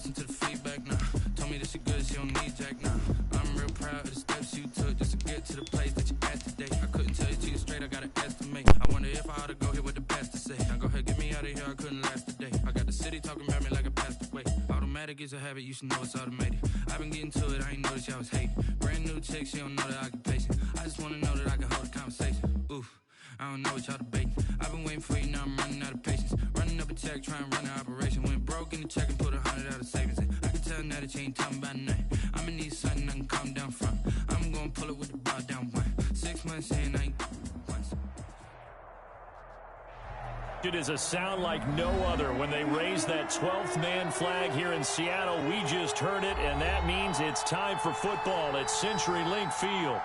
listen to the feedback now. Told me that she good, she don't need Jack now. I'm real proud of the steps you took just to get to the place that you at today. I couldn't tell you to you straight, I gotta estimate. I wonder if I ought to go here with the pastor say. Now go ahead, get me out of here, I couldn't last a day. I got the city talking about me like a passed away. Automatic is a habit, you should know it's automated. I've been getting to it, I ain't noticed y'all was hating. Brand new chick, she don't know the occupation. I just wanna know that I can hold a conversation. Oof, I don't know what y'all debating. I've been waiting for you, now I'm running out of patience. Running up a check, trying to run an operation. Went broke in the check and put 100 out of savings in. I can tell now that you ain't talking about nothing. I'ma need something I can calm down from. I'm gonna pull it with the bar down one. 6 months in, I ain't once. It is a sound like no other when they raise that 12th man flag here in Seattle. We just heard it, and that means it's time for football at CenturyLink Field.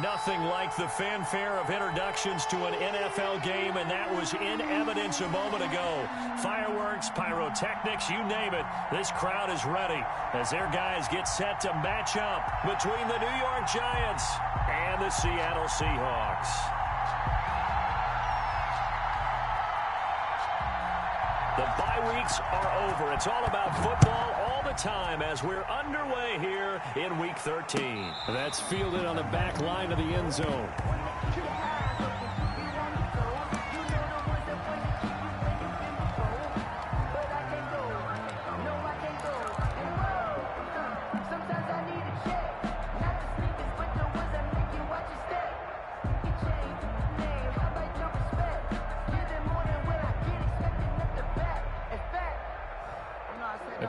Nothing like the fanfare of introductions to an NFL game, and that was in evidence a moment ago. Fireworks, pyrotechnics, you name it. This crowd is ready as their guys get set to match up between the New York Giants and the Seattle Seahawks. The bye weeks are over. It's all about football all the time as we're underway here in Week 13. That's fielded on the back line of the end zone.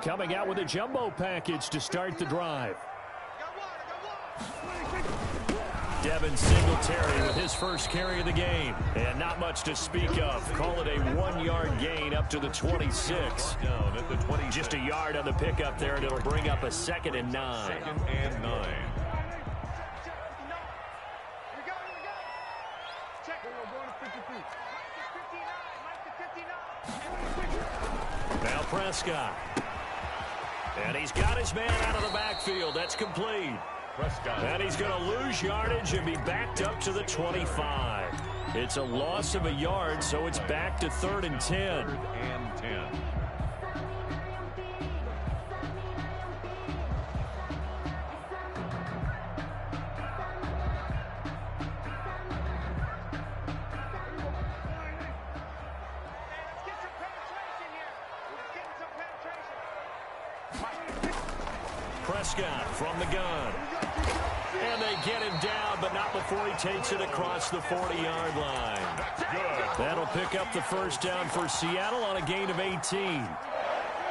Coming out with a jumbo package to start the drive. Devin Singletary with his first carry of the game. And not much to speak of. Call it a 1-yard gain up to the 26. Just a yard on the pickup there, and it'll bring up a 2nd and 9. 2nd and 9. Now Prescott. And he's got his man out of the backfield. That's complete. Prescott. And he's going to lose yardage and be backed up to the 25. It's a loss of a yard, so it's back to 3rd and 10. 3rd and 10. Prescott from the gun. And they get him down, but not before he takes it across the 40-yard line. That'll pick up the first down for Seattle on a gain of 18.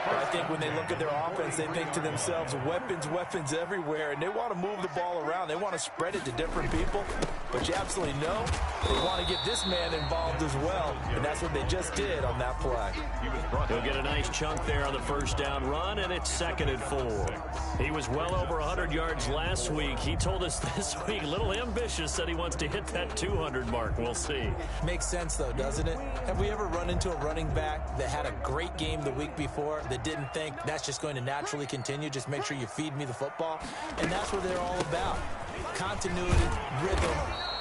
I think when they look at their offense, they think to themselves, weapons, weapons everywhere, and they want to move the ball around. They want to spread it to different people, but you absolutely know they want to get this man involved as well, and that's what they just did on that play. He'll get a nice chunk there on the first down run, and it's 2nd and 4. He was well over 100 yards last week. He told us this week, a little ambitious, said he wants to hit that 200 mark. We'll see. Makes sense, though, doesn't it? Have we ever run into a running back that had a great game the week before that didn't think that's just going to naturally continue? Just make sure you feed me the football. And that's what they're all about. Continuity, rhythm,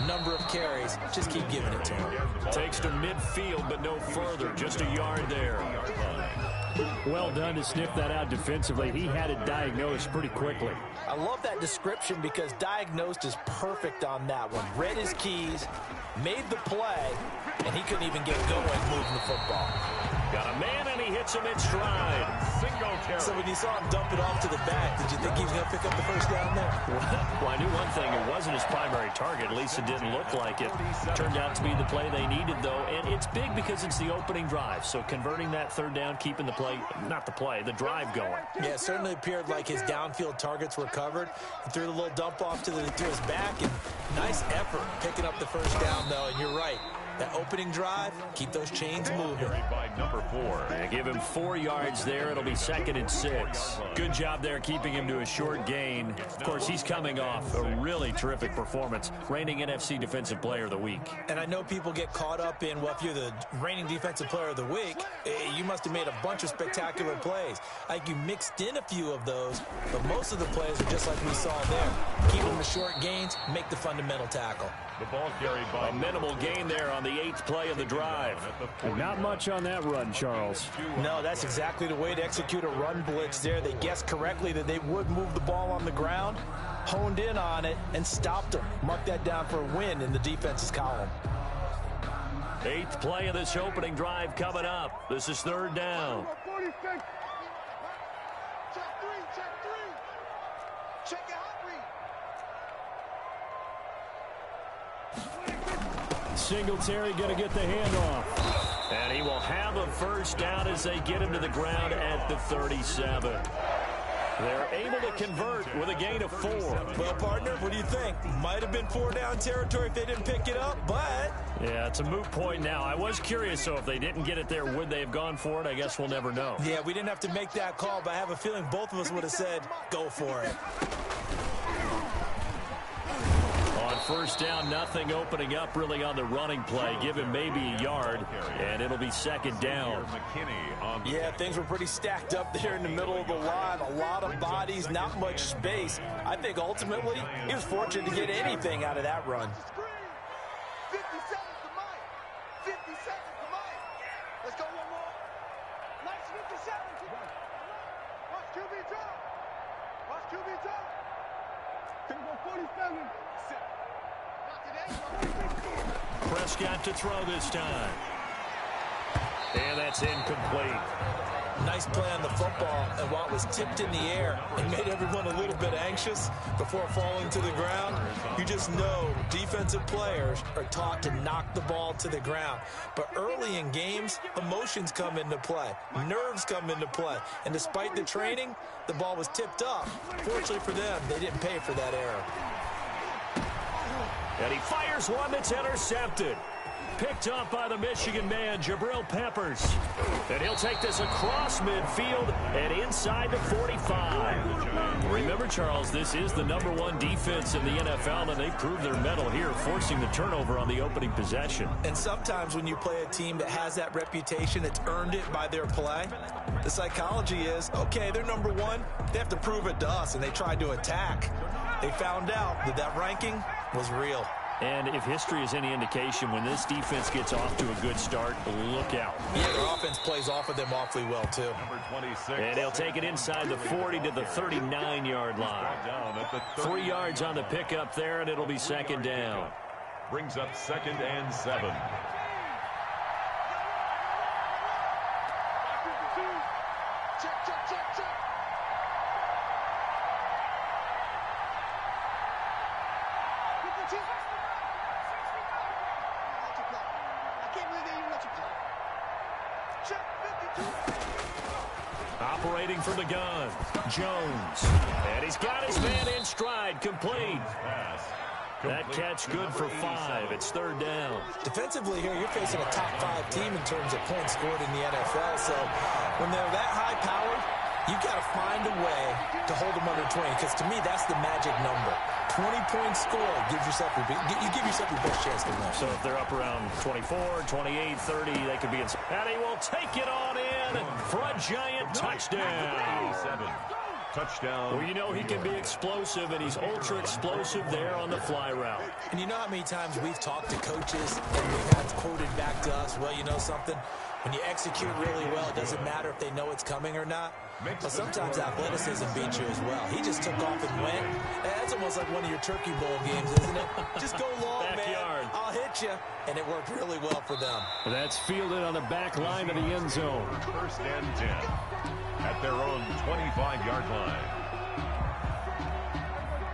number of carries. Just keep giving it to him. Takes to midfield, but no further. Just a yard there. Well done to sniff that out defensively. He had it diagnosed pretty quickly. I love that description because diagnosed is perfect on that one. Read his keys, made the play, and he couldn't even get going moving the football. Got a man, and he hits him in stride. Singletary. So when you saw him dump it off to the back, did you think he was going to pick up the first down there? Well, I knew one thing. It wasn't his primary target. At least it didn't look like it. Turned out to be the play they needed, though. And it's big because it's the opening drive. So converting that 3rd down, keeping the play, not the play, the drive going. Yeah, it certainly appeared like his downfield targets were covered. He threw a little dump off to his back, and nice effort picking up the first down, though. And you're right. That opening drive, keep those chains moving. By number 4. They give him 4 yards there. It'll be 2nd and 6. Good job there keeping him to a short gain. Of course, he's coming off a really terrific performance. Reigning NFC Defensive Player of the Week. And I know people get caught up in, well, if you're the reigning Defensive Player of the Week, you must have made a bunch of spectacular plays. Like you mixed in a few of those, but most of the plays are just like we saw there. Keep them to short gains, make the fundamental tackle. The ball carried by a minimal gain there on the 8th play of the drive. And not much on that run, Charles. No, that's exactly the way to execute a run blitz there. They guessed correctly that they would move the ball on the ground, honed in on it, and stopped them. Mark that down for a win in the defense's column. 8th play of this opening drive coming up. This is 3rd down. Singletary going to get the handoff. And he will have a first down as they get him to the ground at the 37. They're able to convert with a gain of 4. Well, partner, what do you think? Might have been 4-down territory if they didn't pick it up, but... Yeah, it's a moot point now. I was curious, so if they didn't get it there, would they have gone for it? I guess we'll never know. Yeah, we didn't have to make that call, but I have a feeling both of us would have said, go for it. On first down, nothing opening up really on the running play. Give him maybe a yard, and it'll be 2nd down. Yeah, things were pretty stacked up there in the middle of the line. A lot of bodies, not much space. I think ultimately he was fortunate to get anything out of that run. 50 seconds to Mike. 50 seconds to Mike. Let's go one more. Nice 50 seconds. Watch QB drop. Watch QB drop. Can go 47. Prescott to throw this time. And that's incomplete. Nice play on the football, and while it was tipped in the air, it made everyone a little bit anxious before falling to the ground. You just know defensive players are taught to knock the ball to the ground. But early in games, emotions come into play. Nerves come into play. And despite the training, the ball was tipped up. Fortunately for them, they didn't pay for that error. And he fires one that's intercepted. Picked up by the Michigan man, Jabril Peppers. And he'll take this across midfield and inside the 45. Remember, Charles, this is the #1 defense in the NFL, and they proved their mettle here, forcing the turnover on the opening possession. And sometimes when you play a team that has that reputation, that's earned it by their play, the psychology is, okay, they're #1. They have to prove it to us, and they tried to attack. They found out that that ranking was real. And if history is any indication, when this defense gets off to a good start, look out. Yeah, their offense plays off of them awfully well, too. Number 26. And he'll take it inside the 40 to the 39-yard line. 3 yards on the pickup there, and it'll be 2nd down. Brings up 2nd and 7. Check, check, check, check. Operating from the gun, Jones. And he's got his man in stride, complete. That catch good for 5. It's 3rd down. Defensively here, you're facing a top 5 team in terms of points scored in the NFL. So when they're that high-powered, you've got to find a way to hold them under 20. Because to me, that's the magic number. 20 points scored gives yourself you give yourself your best chance to win. So if they're up around 24, 28, 30, they could be in. And he will take it on in for a giant touchdown. 87. Touchdown. Well, you know he can be explosive, and he's ultra-explosive there on the fly route. And you know how many times we've talked to coaches and we've had quoted back to us, well, you know something? When you execute really well, it doesn't matter if they know it's coming or not. But sometimes athleticism beats you as well. He just took off and went. That's almost like one of your Turkey Bowl games, isn't it? Just go long, Backyard. man. I'll hit you. And it worked really well for them. That's fielded on the back line of the end zone. 1st and 10 at their own 25-yard line.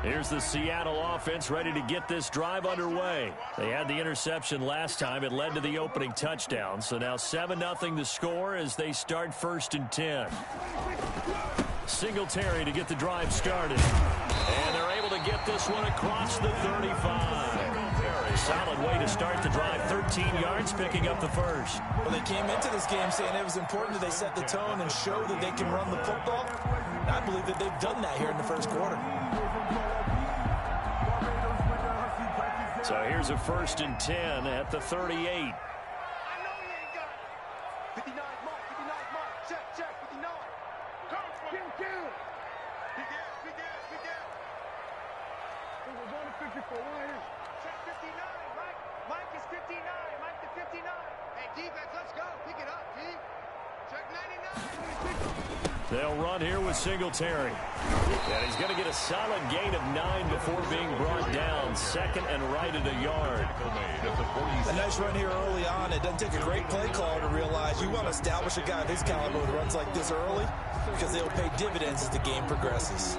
Here's the Seattle offense ready to get this drive underway. They had the interception last time. It led to the opening touchdown. So now 7-0 to score as they start 1st and 10. Singletary to get the drive started. And they're able to get this one across the 35. Solid way to start the drive. 13 yards, picking up the first. Well, they came into this game saying it was important that they set the tone and show that they can run the football. And I believe that they've done that here in the first quarter. So here's a 1st and 10 at the 38. I know he ain't got it. 59 mark, 59 mark. Check, check, 59. Come, kill, kill. Big ass, big ass, big ass. It was on the 54 right here. Check. Mike is 59. Mike to 59. Hey, defense, let's go. Pick it up, D. Check 99. They'll run here with Singletary. And he's going to get a solid gain of 9 before being brought down. Second and right at a yard. A nice run here early on. It doesn't take a great play caller to realize you want to establish a guy of his caliber who runs like this early because they'll pay dividends as the game progresses.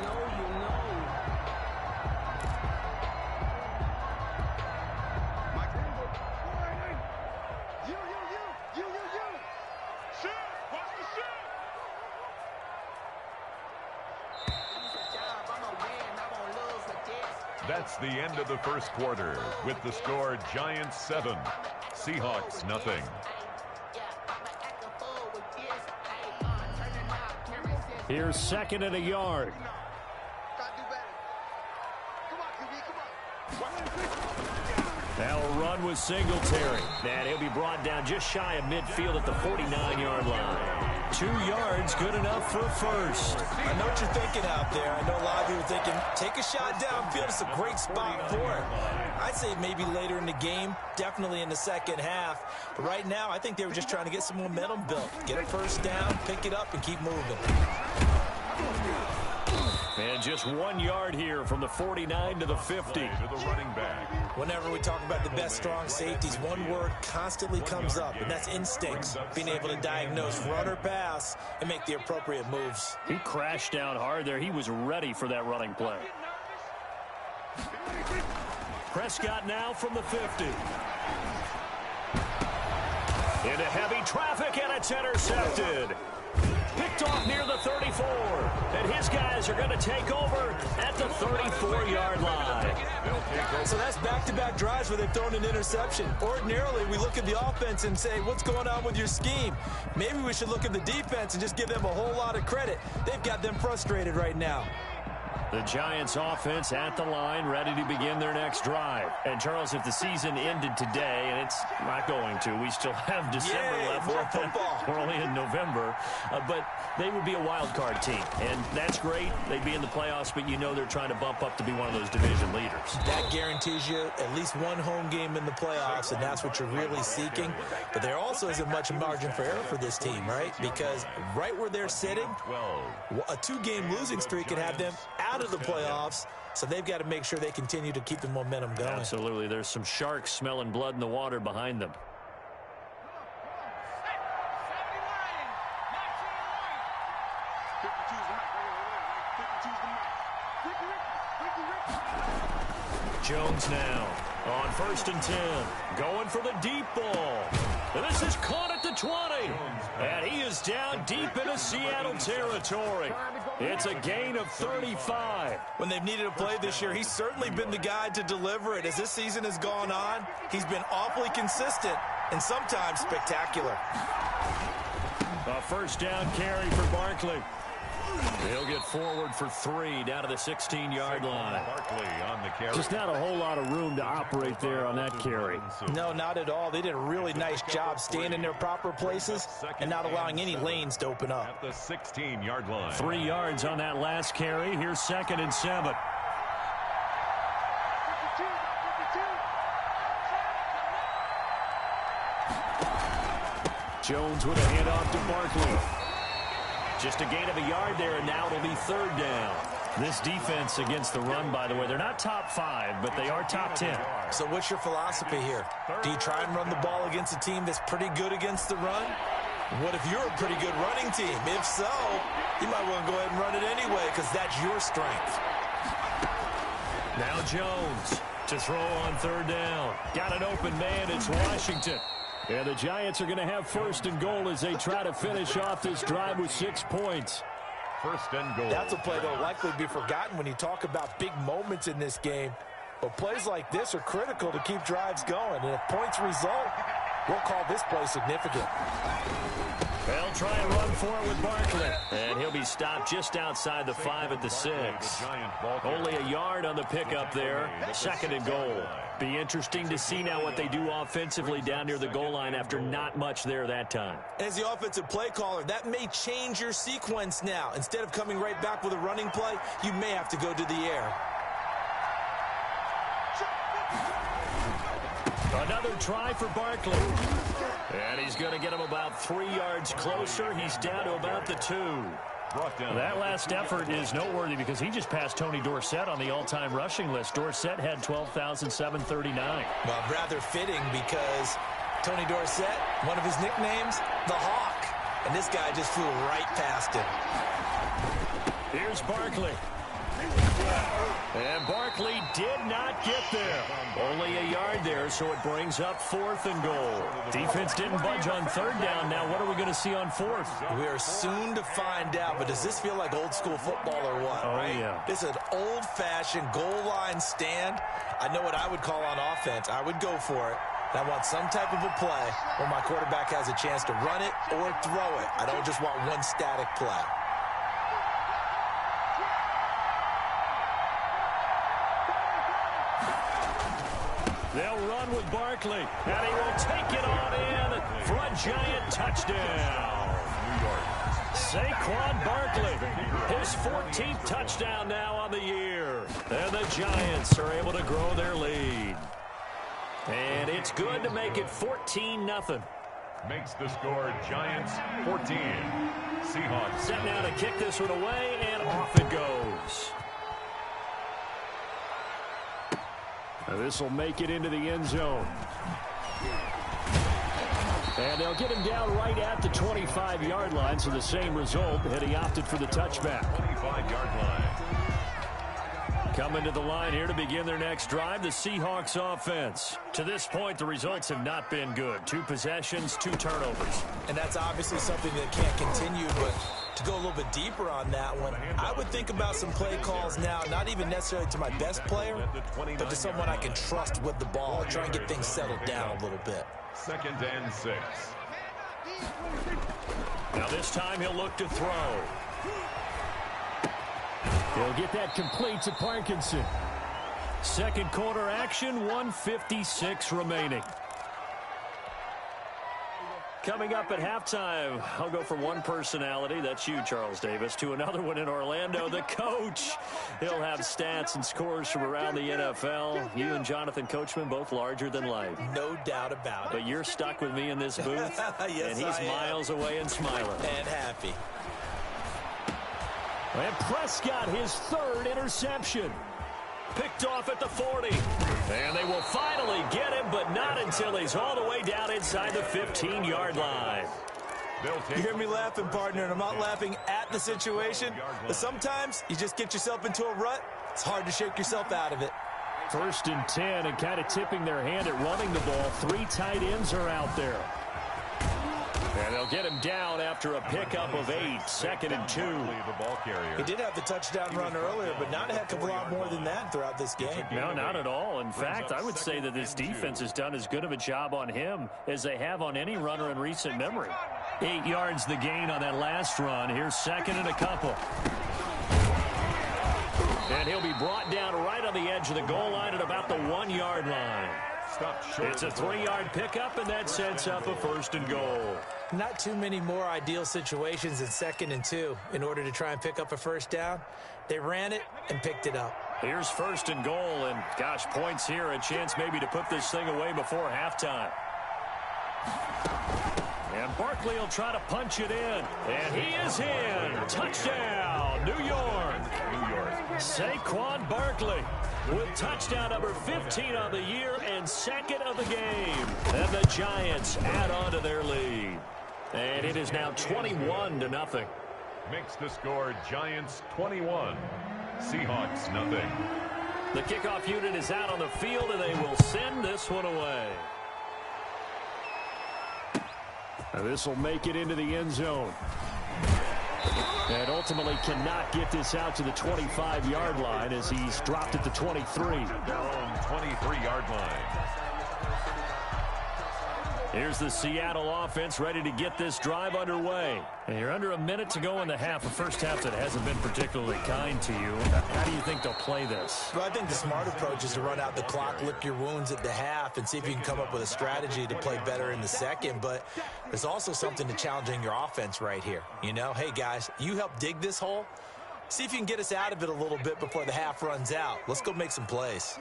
That's the end of the first quarter with the score Giants 7, Seahawks nothing. Here's second and a yard. Now a run with Singletary. And he'll be brought down just shy of midfield at the 49-yard line. 2 yards, good enough for a first. I know what you're thinking out there. I know a lot of you are thinking, take a shot downfield. It's a great spot for it. I'd say maybe later in the game, definitely in the second half. But right now, I think they were just trying to get some momentum built. Get a first down, pick it up, and keep moving. And just 1 yard here from the 49 to the 50. To the running back. Whenever we talk about the best strong safeties, one word constantly comes up, and that's instincts. Being able to diagnose run or pass and make the appropriate moves. He crashed down hard there. He was ready for that running play. Prescott now from the 50. Into heavy traffic, and it's intercepted. Picked off near the 34. And his guys are going to take over at the 34-yard line. So that's back-to-back drives where they've thrown an interception. Ordinarily, we look at the offense and say, what's going on with your scheme? Maybe we should look at the defense and just give them a whole lot of credit. They've got them frustrated right now. The Giants offense at the line, ready to begin their next drive. And, Charles, if the season ended today, and it's not going to, we still have December left. More football. We're only in November. But they would be a wild card team. And that's great. They'd be in the playoffs, but you know they're trying to bump up to be one of those division leaders. That guarantees you at least one home game in the playoffs, and that's what you're really seeking. But there also isn't much margin for error for this team, right? Because right where they're sitting, a 2-game losing streak could have them out of the playoffs, so they've got to make sure they continue to keep the momentum going. Absolutely. There's some sharks smelling blood in the water behind them. Jones now on 1st and 10, going for the deep ball. And this is caught at the 20, and he is down deep into Seattle territory. It's a gain of 35. When they've needed a play this year, he's certainly been the guy to deliver it. As this season has gone on, he's been awfully consistent and sometimes spectacular. A first down carry for Barkley. He'll get forward for 3 down to the 16-yard line. Barkley on the carry. Just not a whole lot of room to operate there on that carry. No, not at all. They did a really nice job staying in their proper places and not allowing any lanes to open up. At the 16-yard line. 3 yards on that last carry. Here's 2nd and 7. Jones with a handoff to Barkley. Just a gain of a yard there, and now it'll be 3rd down. This defense against the run, by the way, they're not top 5, but they are top 10. So what's your philosophy here? Do you try and run the ball against a team that's pretty good against the run? What if you're a pretty good running team? If so, you might want to go ahead and run it anyway because that's your strength. Now Jones to throw on 3rd down. Got an open man. It's Washington. And the Giants are going to have 1st and goal as they try to finish off this drive with 6 points. 1st and goal. That's a play that will likely be forgotten when you talk about big moments in this game. But plays like this are critical to keep drives going. And if points result, we'll call this play significant. They'll try and run for it with Barkley. And he'll be stopped just outside the 5 at the 6. Only a yard on the pickup there. 2nd and goal. Be interesting to see now what they do offensively down near the goal line after not much there that time. As the offensive play caller, that may change your sequence now. Instead of coming right back with a running play, you may have to go to the air. Another try for Barkley. And he's going to get him about 3 yards closer. He's down to about the 2. That last effort is noteworthy because he just passed Tony Dorsett on the all-time rushing list. Dorsett had 12,739. Well, rather fitting because Tony Dorsett, one of his nicknames, the Hawk. And this guy just flew right past him. Here's Barkley. And Barkley did not get there. Only a yard there, so it brings up 4th and goal. Defense didn't budge on 3rd down. Now what are we going to see on 4th? We are soon to find out, but does this feel like old school football or what? Oh, right? yeah. This is an old-fashioned goal line stand. I know what I would call on offense. I would go for it. And I want some type of a play where my quarterback has a chance to run it or throw it. I don't just want one static play. They'll run with Barkley, and he will take it on in for a giant touchdown. New York. Saquon Barkley, his 14th touchdown now on the year. And the Giants are able to grow their lead. And it's good to make it 14-0. Makes the score Giants 14. Seahawks. Set now to kick this one away, and off it goes. This will make it into the end zone. And they'll get him down right at the 25-yard line, so the same result, and he opted for the touchback. 25-yard line. Coming to the line here to begin their next drive, the Seahawks offense. To this point, the results have not been good. 2 possessions, 2 turnovers. And that's obviously something that can't continue, but to go a little bit deeper on that one, I would think about some play calls now, not even necessarily to my best player, but to someone I can trust with the ball and try and get things settled down a little bit. 2nd and 6. Now this time he'll look to throw. He'll get that complete to Parkinson. Second quarter action, 1:56 remaining. Coming up at halftime, I'll go from one personality, that's you, Charles Davis, to another one in Orlando, the coach. He'll have stats and scores from around the NFL. You and Jonathan Coachman, both larger than life. No doubt about it. But you're stuck with me in this booth, Yes, and he's miles away and smiling. And happy. And Prescott, his 3rd interception. Picked off at the 40. And they will finally get him, but not until he's all the way down inside the 15-yard line. You hear me laughing, partner, and I'm not laughing at the situation, but sometimes you just get yourself into a rut. It's hard to shake yourself out of it. 1st and 10, and kind of tipping their hand at running the ball. 3 tight ends are out there. And they'll get him down after a pickup of 8, 2nd and 2. He did have the touchdown run earlier, but not a heck of a lot more than that throughout this game. No, not at all. In fact, I would say that this defense has done as good of a job on him as they have on any runner in recent memory. 8 yards the gain on that last run. Here's 2nd and a couple. And he'll be brought down right on the edge of the goal line at about the 1-yard line. It's a 3-yard pickup, and that sets up a 1st and goal. Not too many more ideal situations in 2nd and 2 in order to try and pick up a 1st down. They ran it and picked it up. Here's 1st and goal, and gosh, points here, a chance maybe to put this thing away before halftime. And Barkley will try to punch it in, and he is in. Touchdown, New York. Saquon Barkley with touchdown number 15 on the year and 2nd of the game. And the Giants add on to their lead. And it is now 21-0. Makes the score Giants 21. Seahawks nothing. The kickoff unit is out on the field, and they will send this one away. This will make it into the end zone. And ultimately cannot get this out to the 25-yard line as he's dropped at the 23. Their own 23-yard line. Here's the Seattle offense ready to get this drive underway. And you're under a minute to go in the half, a first half that hasn't been particularly kind to you. How do you think they'll play this? Well, I think the smart approach is to run out the clock, lick your wounds at the half, and see if you can come up with a strategy to play better in the second. But there's also something to challenging your offense right here. You know, hey, guys, you help dig this hole. See if you can get us out of it a little bit before the half runs out. Let's go make some plays.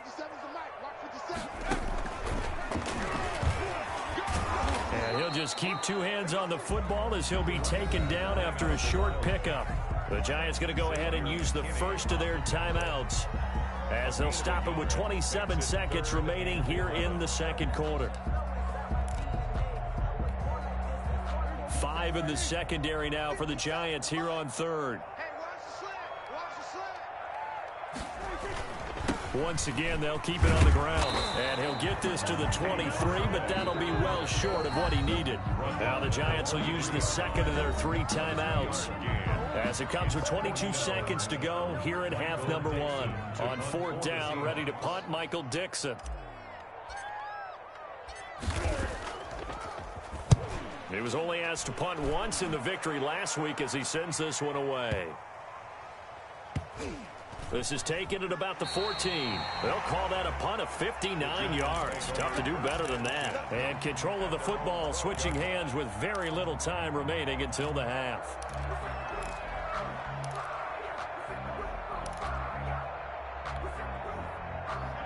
And he'll just keep two hands on the football as he'll be taken down after a short pickup. The Giants going to go ahead and use the first of their timeouts as they'll stop it with 27 seconds remaining here in the second quarter. 5 in the secondary now for the Giants here on third. Once again, they'll keep it on the ground. And he'll get this to the 23, but that'll be well short of what he needed. Now the Giants will use the second of their 3 timeouts as it comes with 22 seconds to go here in half number 1. On 4th down, ready to punt, Michael Dixon. He was only asked to punt once in the victory last week as he sends this one away. This is taken at about the 14. They'll call that a punt of 59 yards. Tough to do better than that. And control of the football switching hands with very little time remaining until the half.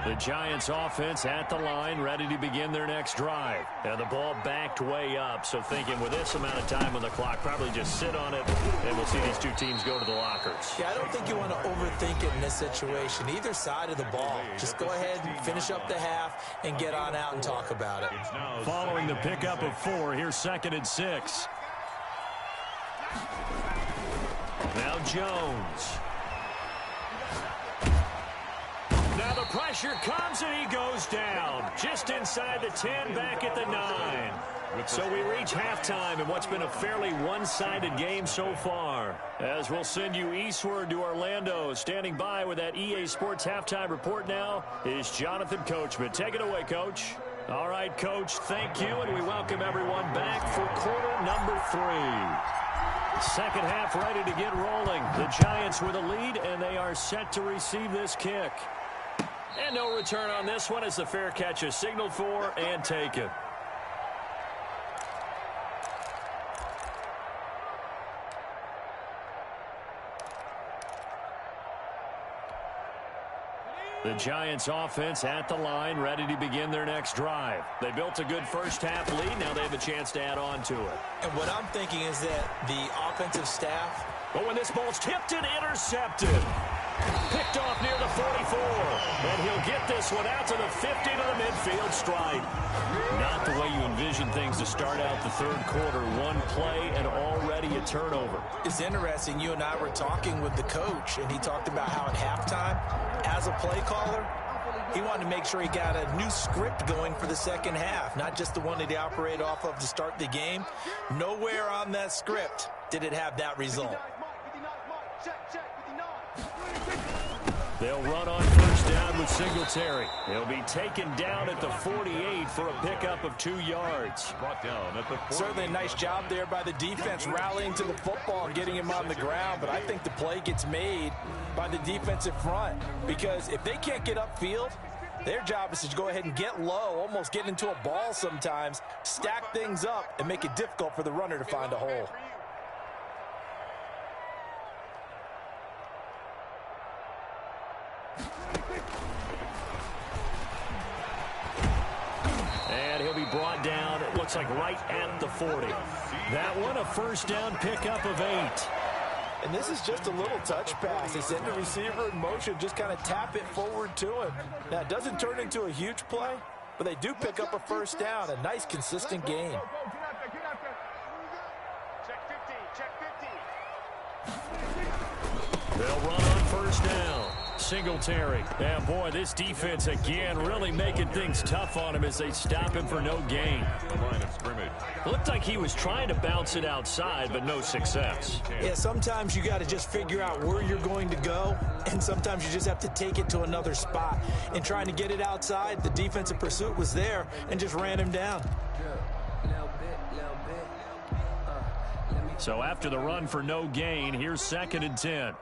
The Giants offense at the line, ready to begin their next drive. And the ball backed way up, so thinking with this amount of time on the clock, probably just sit on it, and we'll see these two teams go to the lockers. Yeah, I don't think you want to overthink it in this situation. Either side of the ball. Just go ahead and finish up the half and get on out and talk about it. Following the pickup of 4, here's 2nd and 6. Now Jones. Now the pressure comes and he goes down. Just inside the 10, back at the 9. So we reach halftime in what's been a fairly one-sided game so far. As we'll send you eastward to Orlando. Standing by with that EA Sports halftime report now is Jonathan Coachman. Take it away, Coach. All right, Coach, thank you, and we welcome everyone back for quarter number 3. Second half ready to get rolling. The Giants with a lead, and they are set to receive this kick. And no return on this one as the fair catch is signaled for and taken. The Giants offense at the line, ready to begin their next drive. They built a good first half lead. Now they have a chance to add on to it. And what I'm thinking is that the offensive staff... But when this ball's tipped and intercepted. Picked off near the 44. And he'll get this one out to the 50 to the midfield stripe. Not the way you envision things to start out the third quarter. One play and already a turnover. It's interesting. You and I were talking with the coach, and he talked about how at halftime, as a play caller, he wanted to make sure he got a new script going for the second half, not just the one that he operated off of to start the game. Nowhere on that script did it have that result. They'll run on first down with Singletary. He'll be taken down at the 48 for a pickup of 2 yards. Brought down at the 40. Certainly a nice job there by the defense rallying to the football and getting him on the ground, but I think the play gets made by the defensive front because if they can't get upfield, their job is to go ahead and get low, almost get into a ball sometimes, stack things up, and make it difficult for the runner to find a hole. And he'll be brought down, it looks like right at the 40. That one a first down pickup of 8. And this is just a little touch pass. They send the receiver in motion, just kind of tap it forward to him. Now, it doesn't turn into a huge play, but they do pick up a first down, a nice, consistent gain. They'll run on first down. Singletary. Yeah, boy, this defense again really making things tough on him as they stop him for no gain. The line of scrimmage. Looked like he was trying to bounce it outside, but no success. Yeah, sometimes you got to just figure out where you're going to go, and sometimes you just have to take it to another spot. In trying to get it outside, the defensive pursuit was there and just ran him down. So after the run for no gain, here's 2nd and 10.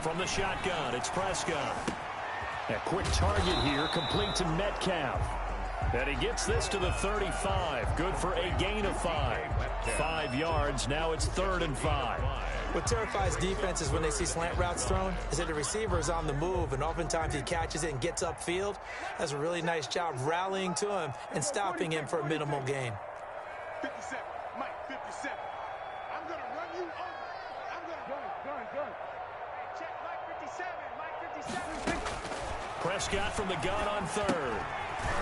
From the shotgun, it's Prescott. A quick target here, complete to Metcalf. And he gets this to the 35. Good for a gain of 5. 5 yards, now it's 3rd and 5. What terrifies defenses when they see slant routes thrown is that the receiver is on the move, and oftentimes he catches it and gets upfield. That's a really nice job rallying to him and stopping him for a minimal gain. 57, Mike, 57. I'm going to run you over. I'm going to gun. Hey, check Mike 57, Mike 57. Prescott from the gun on third.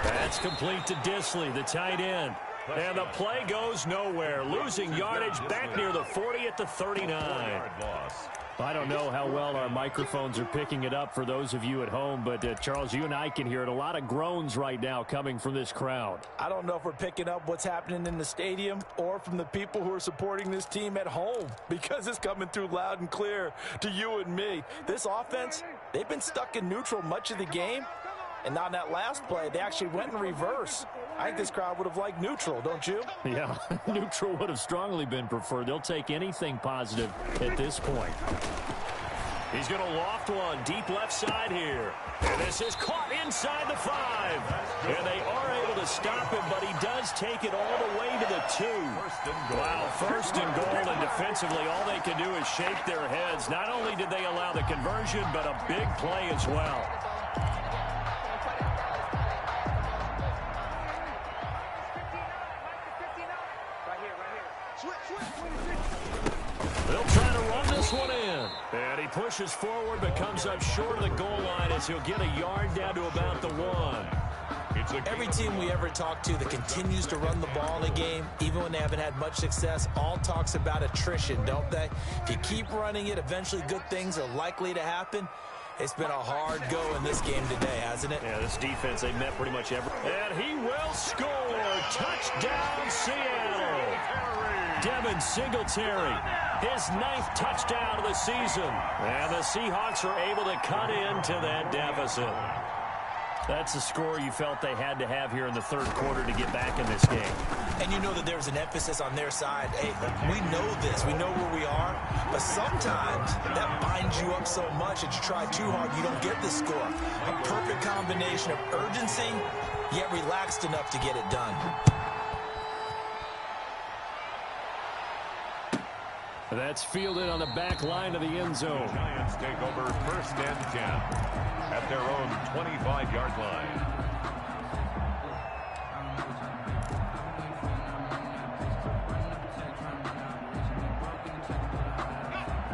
That's complete to Disley, the tight end. And the play goes nowhere, losing yardage back near the 40 at the 39. I don't know how well our microphones are picking it up for those of you at home, but Charles, you and I can hear it. A lot of groans right now coming from this crowd. I don't know if we're picking up what's happening in the stadium or from the people who are supporting this team at home, because it's coming through loud and clear to you and me. This offense, they've been stuck in neutral much of the game, and on that last play, they actually went in reverse. I think this crowd would have liked neutral, don't you? Yeah, neutral would have strongly been preferred. They'll take anything positive at this point. He's going to loft one deep left side here. And this is caught inside the 5. And they are able to stop him, but he does take it all the way to the 2. Wow, first and goal, and defensively all they can do is shake their heads. Not only did they allow the conversion, but a big play as well. They'll try to run this one in. And he pushes forward but comes up short of the goal line as he'll get a yard down to about the 1. Every team we ever talk to that continues to run the ball in a game, even when they haven't had much success, all talks about attrition, don't they? If you keep running it, eventually good things are likely to happen. It's been a hard go in this game today, hasn't it? Yeah, this defense, they met pretty much every... And he will score! Touchdown, Seattle! Devin Singletary, his 9th touchdown of the season. And the Seahawks are able to cut into that deficit. That's the score you felt they had to have here in the third quarter to get back in this game. And you know that there's an emphasis on their side. Hey, we know this. We know where we are. But sometimes that binds you up so much that you try too hard, you don't get the score. A perfect combination of urgency, yet relaxed enough to get it done. That's fielded on the back line of the end zone. Giants take over first and 10 at their own 25-yard line.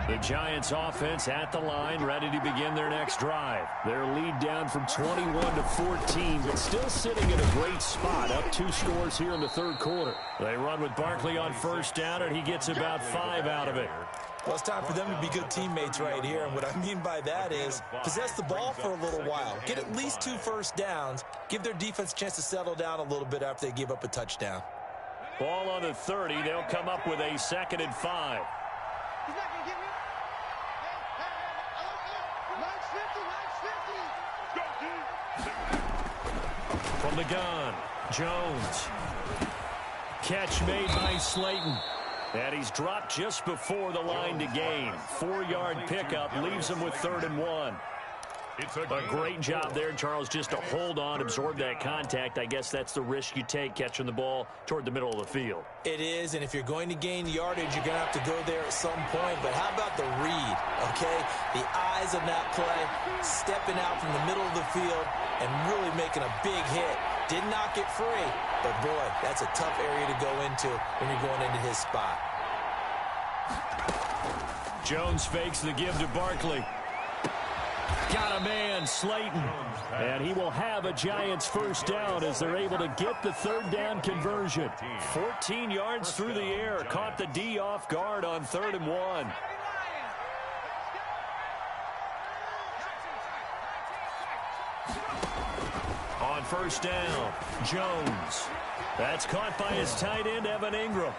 The Giants offense at the line, ready to begin their next drive. Their lead down from 21 to 14, but still sitting in a great spot, up 2 scores here in the third quarter. They run with Barkley on first down, and he gets about 5 out of it. Well, it's time for them to be good teammates right here, and what I mean by that is possess the ball for a little while, get at least 2 first downs, give their defense a chance to settle down a little bit after they give up a touchdown. Ball on the 30, they'll come up with a 2nd and 5. He's not going to give me. From the gun, Jones. Catch made by Slayton. And he's dropped just before the line to gain. 4-yard pickup leaves him with 3rd and 1. A great job there, Charles, just to hold on, absorb that contact. I guess that's the risk you take catching the ball toward the middle of the field. It is, and if you're going to gain yardage, you're going to have to go there at some point. But how about the read, okay? The eyes of that play, stepping out from the middle of the field and really making a big hit. Did not get free, but boy, that's a tough area to go into when you're going into his spot. Jones fakes the give to Barkley. Got a man, Slayton. And he will have a Giants first down as they're able to get the 3rd down conversion. 14 yards through the air. Caught the D off guard on 3rd and 1. On first down, Jones. That's caught by his tight end, Evan Ingram.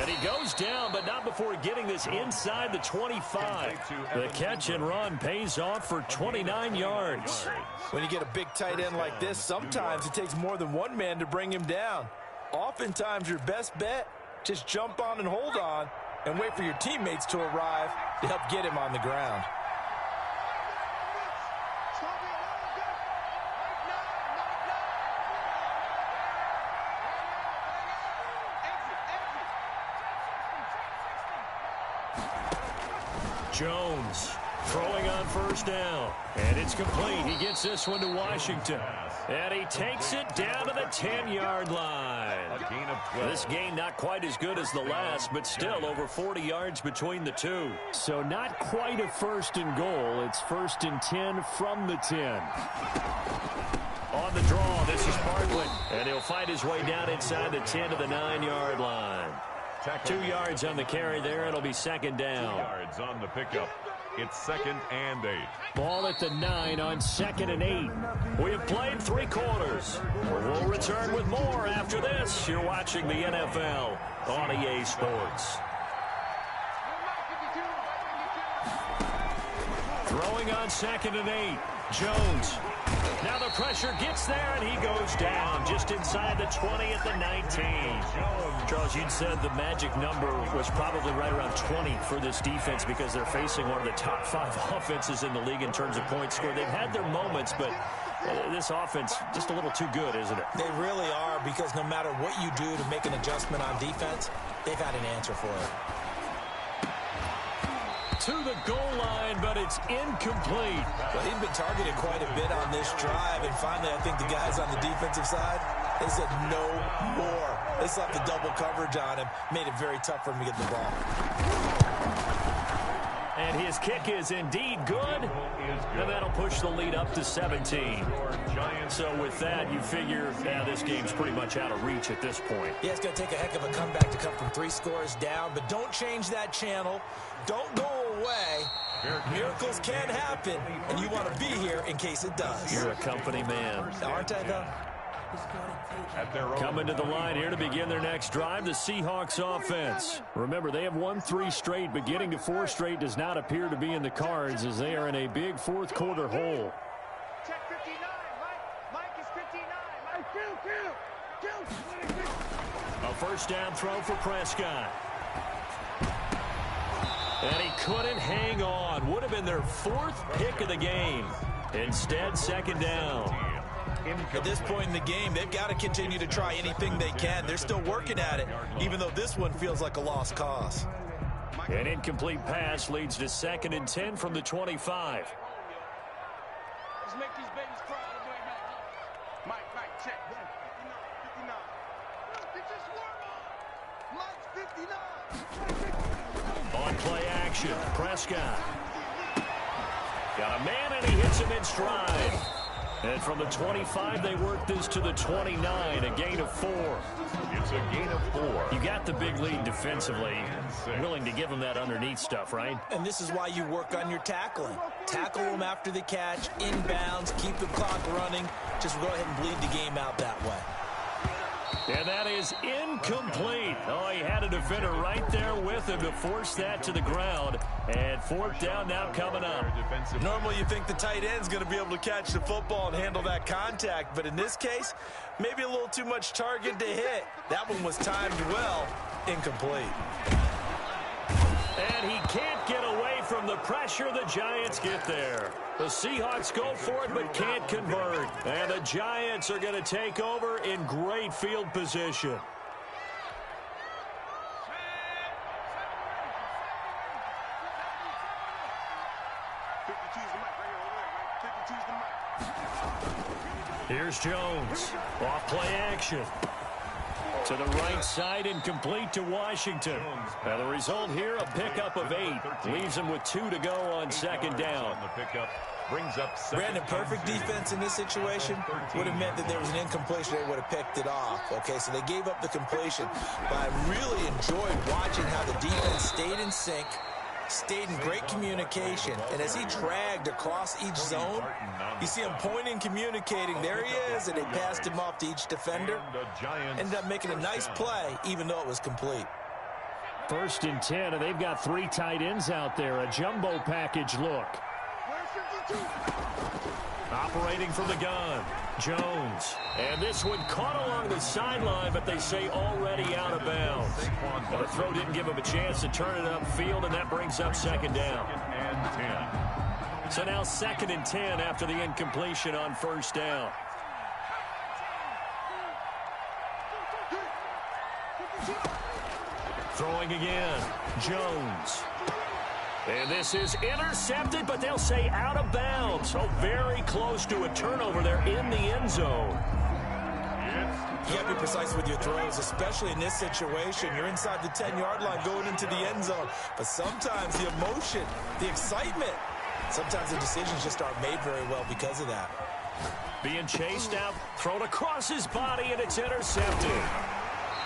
And he goes down, but not before getting this inside the 25. The catch and run pays off for 29 yards. When you get a big tight end like this, sometimes it takes more than one man to bring him down. Oftentimes, your best bet, just jump on and hold on and wait for your teammates to arrive to help get him on the ground. Jones throwing on first down. And it's complete. He gets this one to Washington. And he takes it down to the 10-yard line. A gain of 12. This game not quite as good as the last, but still over 40 yards between the two. So not quite a first and goal. It's first and 10 from the 10. On the draw, this is Bartlett. And he'll fight his way down inside the 10 to the 9-yard line. 2 yards on the carry there. It'll be second down. 2 yards on the pickup. It's 2nd and 8. Ball at the 9 on 2nd and 8. We have played 3 quarters. We'll return with more after this. You're watching the NFL on EA Sports. Throwing on 2nd and 8. Jones. Now the pressure gets there, and he goes down just inside the 20 at the 19. Charles, you'd said the magic number was probably right around 20 for this defense because they're facing one of the top 5 offenses in the league in terms of points scored. They've had their moments, but this offense just a little too good, isn't it? They really are, because no matter what you do to make an adjustment on defense, they've had an answer for it. To the goal line, but it's incomplete. Well, he's been targeted quite a bit on this drive, and finally I think the guys on the defensive side, they said no more. They slapped the double coverage on him, made it very tough for him to get the ball. And his kick is indeed good, and that'll push the lead up to 17. So with that, you figure, this game's pretty much out of reach at this point. Yeah, it's going to take a heck of a comeback to come from 3 scores down, but don't change that channel. Don't go away. Miracles can happen, and you want to be here in case it does. You're a company man. Aren't I, though? Coming to the line here to begin their next drive, the Seahawks offense. Remember, they have won 3 straight, but getting to 4 straight does not appear to be in the cards as they are in a big fourth quarter hole. Check 59, Mike is 59. A first down throw for Prescott. And he couldn't hang on. Would have been their 4th pick of the game. Instead, second down. At this point in the game, they've got to continue to try anything they can. They're still working at it, even though this one feels like a lost cause. An incomplete pass leads to 2nd and 10 from the 25. Let's make these babies cry all the way back. Mike, check. 59. It's just warm up. Mike's 59. On play action, Prescott. Got a man, and he hits him in stride. And from the 25, they work this to the 29, a gain of 4. It's a gain of 4. You got the big lead defensively. Willing to give them that underneath stuff, right? And this is why you work on your tackling. Tackle them after the catch, inbounds, keep the clock running. Just go ahead and bleed the game out that way. And that is incomplete. Oh, he had a defender right there with him to force that to the ground. And 4th down now coming up. Normally you think the tight end's going to be able to catch the football and handle that contact, but in this case, maybe a little too much target to hit. That one was timed well, incomplete. And he can't get away from the pressure. The Giants get there. The Seahawks go for it but can't convert. And the Giants are going to take over in great field position. Here's Jones. Off play action. To the right side and complete to Washington. Now the result here, a pickup of 8. Leaves them with 2 to go on 2nd down. The pickup brings up Brandon, perfect defense in this situation would have meant that there was an incompletion. They would have picked it off. Okay, so they gave up the completion. But I really enjoyed watching how the defense stayed in sync, stayed in great communication. And as he dragged across each zone, you see him pointing, communicating. There he is, and they passed him off to each defender. Ended up making a nice play, even though it was complete. 1st and 10, and they've got 3 tight ends out there. A jumbo package look. Operating from the gun, Jones. And this one caught along the sideline, but they say already out of bounds. Well, the throw didn't give him a chance to turn it upfield, and that brings up 2nd down. So now 2nd and 10 after the incompletion on 1st down. Throwing again, Jones. And this is intercepted, but they'll say out of bounds. So very close to a turnover there in the end zone. You got to be precise with your throws, especially in this situation. You're inside the 10-yard line going into the end zone. But sometimes the emotion, the excitement, sometimes the decisions just aren't made very well because of that. Being chased out, thrown across his body, and it's intercepted.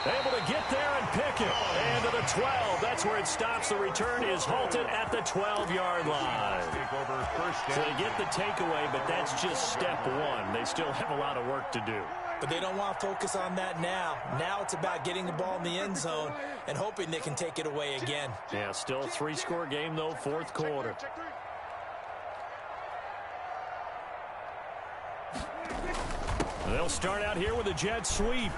Able to get there and pick it. And to the 12. That's where it stops. The return is halted at the 12-yard line. So they get the takeaway, but that's just step one. They still have a lot of work to do. But they don't want to focus on that now. Now it's about getting the ball in the end zone and hoping they can take it away again. Yeah, still a 3-score game, though, fourth quarter. They'll start out here with a jet sweep.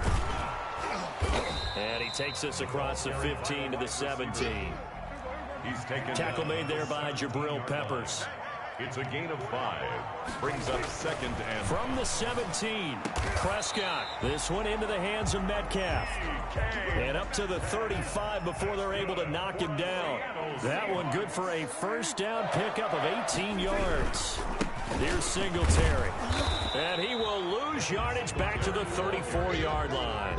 And he takes us across the 15 to the 17. He's taken Tackle made there by Jabril Peppers. It's a gain of 5. Brings up second and from the 17. Prescott. This one into the hands of Metcalf. And up to the 35 before they're able to knock him down. That one good for a first down pickup of 18 yards. Here's Singletary. And he will lose yardage back to the 34-yard line.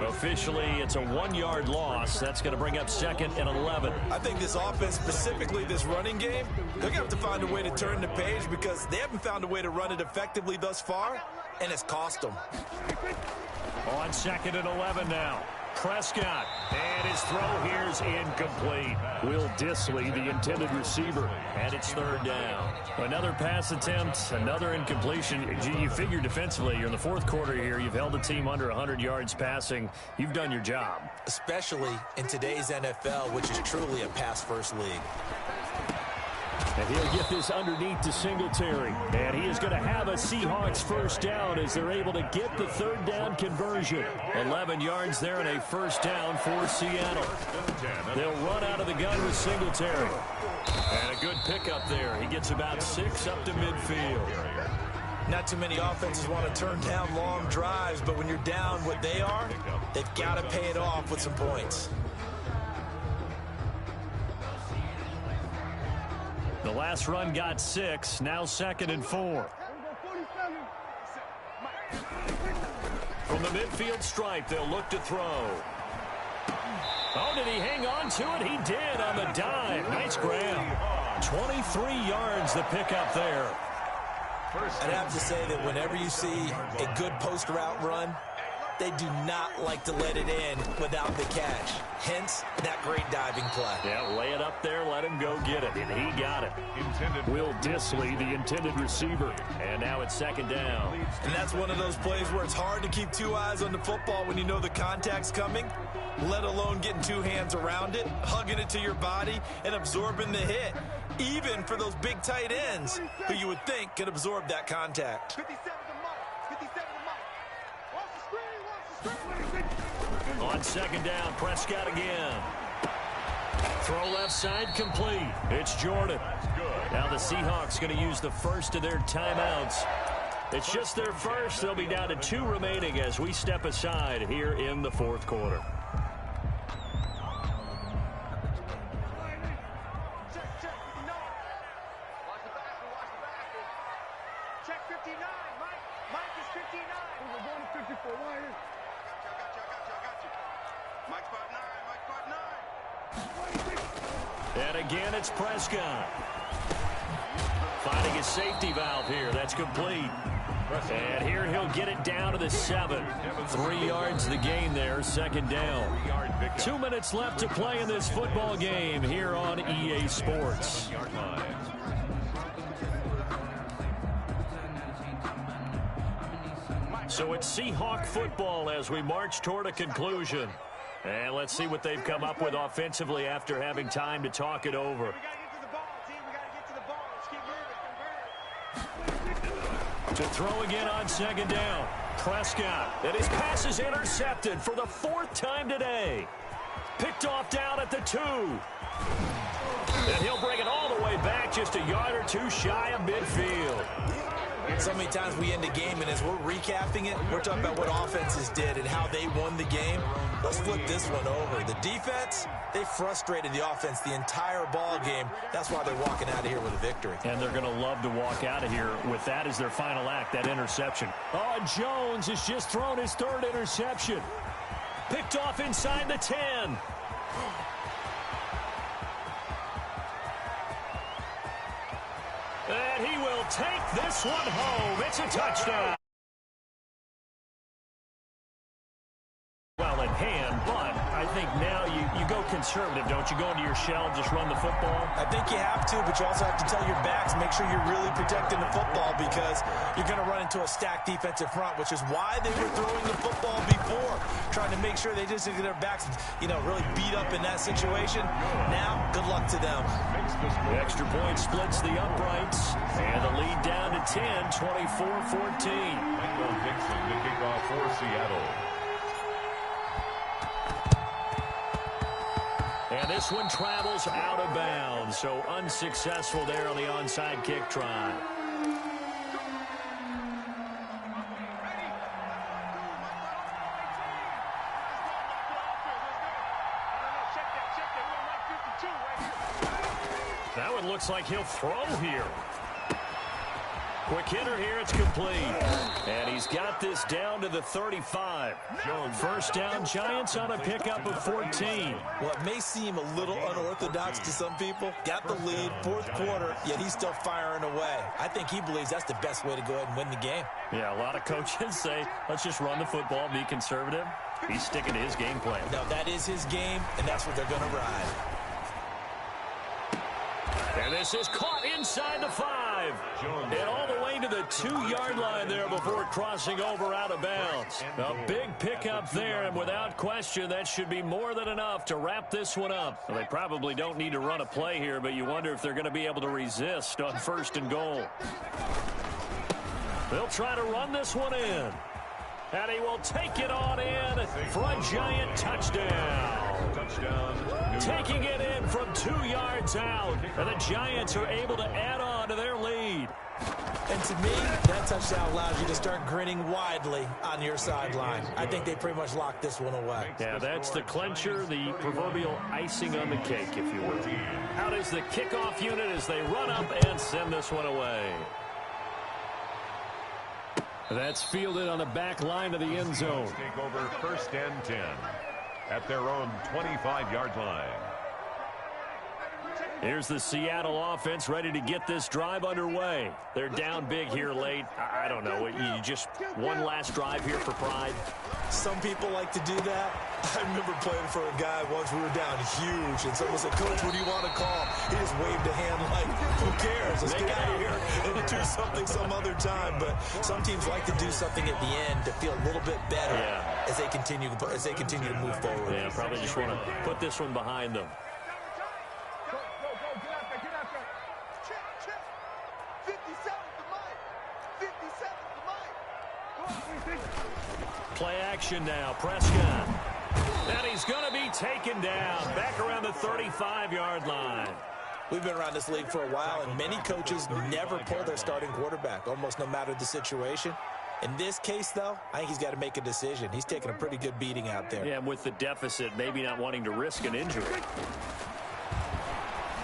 Officially, it's a 1-yard loss. That's going to bring up second and 11. I think this offense, specifically this running game, they're going to have to find a way to turn the page because they haven't found a way to run it effectively thus far, and it's cost them. On second and 11 now. Prescott, and his throw here is incomplete. Will Dissly, the intended receiver, and it's third down. Another pass attempt, another incompletion. You figure defensively, you're in the fourth quarter here. You've held the team under 100 yards passing. You've done your job. Especially in today's NFL, which is truly a pass-first league. And he'll get this underneath to Singletary. And he is going to have a Seahawks first down as they're able to get the third down conversion. 11 yards there and a first down for Seattle. They'll run out of the gun with Singletary. And a good pickup there. He gets about 6 up to midfield. Not too many offenses want to turn down long drives, but when you're down what they are, they've got to pay it off with some points. The last run got 6, now second and 4. From the midfield stripe, they'll look to throw. Oh, did he hang on to it? He did on the dive. Nice grab. 23 yards the pickup there. I'd have to say that whenever you see a good post route run, they do not like to let it in without the catch. Hence, that great diving play. Yeah, lay it up there, let him go get it, and he got it. Will Dissly, the intended receiver, and now it's second down. And that's one of those plays where it's hard to keep 2 eyes on the football when you know the contact's coming, let alone getting 2 hands around it, hugging it to your body, and absorbing the hit, even for those big tight ends who you would think could absorb that contact. 57 to Mike. 57 to Mike. Watch the screen. On second down, Prescott again. Throw left side complete. It's Jordan. Now the Seahawks going to use the first of their timeouts. It's just their first. They'll be down to 2 remaining as we step aside here in the fourth quarter. Check 59. Mike is 59. We're going to 54. Right here. I got you. Mike's about 9. And again, it's Prescott. Finding a safety valve here. That's complete. And here he'll get it down to the 7. 3 yards the gain there, second down. 2 minutes left to play in this football game here on EA Sports. So it's Seahawk football as we march toward a conclusion. And let's see what they've come up with offensively after having time to talk it over. We got to get to the ball, team. We got to get to the ball. Let's keep moving. To throw again on second down. Prescott. And his pass is intercepted for the 4th time today. Picked off down at the 2. And he'll bring it all the way back just a yard or 2 shy of midfield. So many times we end a game, and as we're recapping it, we're talking about what offenses did and how they won the game. Let's flip this one over. The defense, they frustrated the offense the entire ball game. That's why they're walking out of here with a victory. And they're going to love to walk out of here with that as their final act, that interception. Oh, Jones has just thrown his third interception. Picked off inside the 10. And he will take this one home. It's a touchdown. Well in hand, but I think now you go conservative, don't you? Go into your shell, just run the football. I think you have to, but you also have to tell your backs, make sure you're really protecting the football because you're going to run into a stacked defensive front, which is why they were throwing the football before, trying to make sure they just get their backs, really beat up in that situation. Now, good luck to them. The extra point splits the uprights, and the lead down to 10, 24-14. Michael Dixon to kick off for Seattle. And this one travels out of bounds, so unsuccessful there on the onside kick try. That one looks like he'll throw here. Quick hitter here, it's complete. And he's got this down to the 35. First down, Giants on a pickup of 14. Well, it may seem a little unorthodox to some people. Got the lead, fourth quarter, yet he's still firing away. I think he believes that's the best way to go ahead and win the game. Yeah, a lot of coaches say, let's just run the football, be conservative. He's sticking to his game plan. No, that is his game, and that's what they're going to ride. And this is caught inside the 5. And all the way to the 2-yard line there before crossing over out of bounds. A big pickup there, and without question, that should be more than enough to wrap this one up. Well, they probably don't need to run a play here, but you wonder if they're going to be able to resist on 1st and goal. They'll try to run this one in. And he will take it on in for a Giant touchdown. Taking it in from 2 yards out. And the Giants are able to add on to their lead. And to me, that touchdown allows you to start grinning widely on your sideline. I think they pretty much locked this one away. Yeah, that's the clincher, the proverbial icing on the cake, if you will. Out is the kickoff unit as they run up and send this one away. That's fielded on the back line of the end zone. Take over 1st and 10 at their own 25-yard line. Here's the Seattle offense ready to get this drive underway. They're down big here late. I don't know. You just one last drive here for pride. Some people like to do that. I remember playing for a guy once. We were down huge, and someone said, "Coach, what do you want to call?" He just waved a hand like, "Who cares? Let's get out of here and do something some other time." But some teams like to do something at the end to feel a little bit better as they continue to move forward. Yeah, probably just want to put this one behind them. Play action now. Prescott. And he's going to be taken down back around the 35-yard line. We've been around this league for a while, and many coaches never pull their starting quarterback, almost no matter the situation. In this case, though, I think he's got to make a decision. He's taking a pretty good beating out there. Yeah, and with the deficit, maybe not wanting to risk an injury.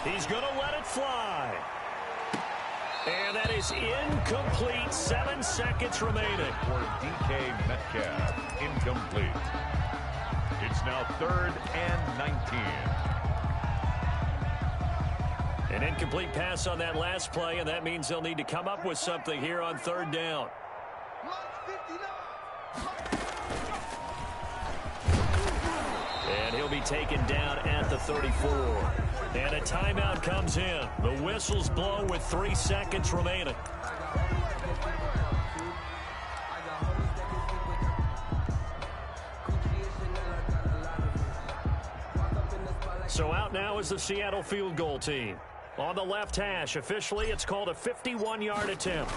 He's going to let it fly. And that is incomplete. 7 seconds remaining. For DK Metcalf, incomplete. It's now 3rd and 19. An incomplete pass on that last play, and that means they'll need to come up with something here on 3rd down. And he'll be taken down at the 34. And a timeout comes in. The whistles blow with 3 seconds remaining. So out now is the Seattle field goal team. On the left hash, officially it's called a 51-yard attempt.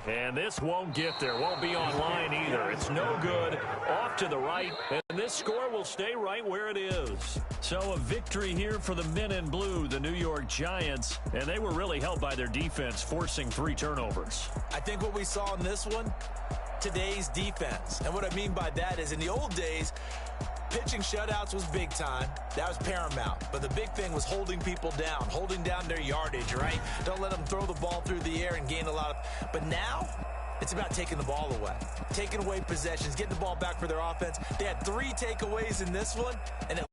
And this won't get there, won't be online either. It's no good, off to the right, and this score will stay right where it is. So a victory here for the men in blue, the New York Giants, and they were really helped by their defense, forcing 3 turnovers. I think what we saw in this one, today's defense. And what I mean by that is in the old days, pitching shutouts was big time. That was paramount. But the big thing was holding people down, holding down their yardage, right? Don't let them throw the ball through the air and gain a lot of... But now, it's about taking the ball away, taking away possessions, getting the ball back for their offense. They had 3 takeaways in this one, and it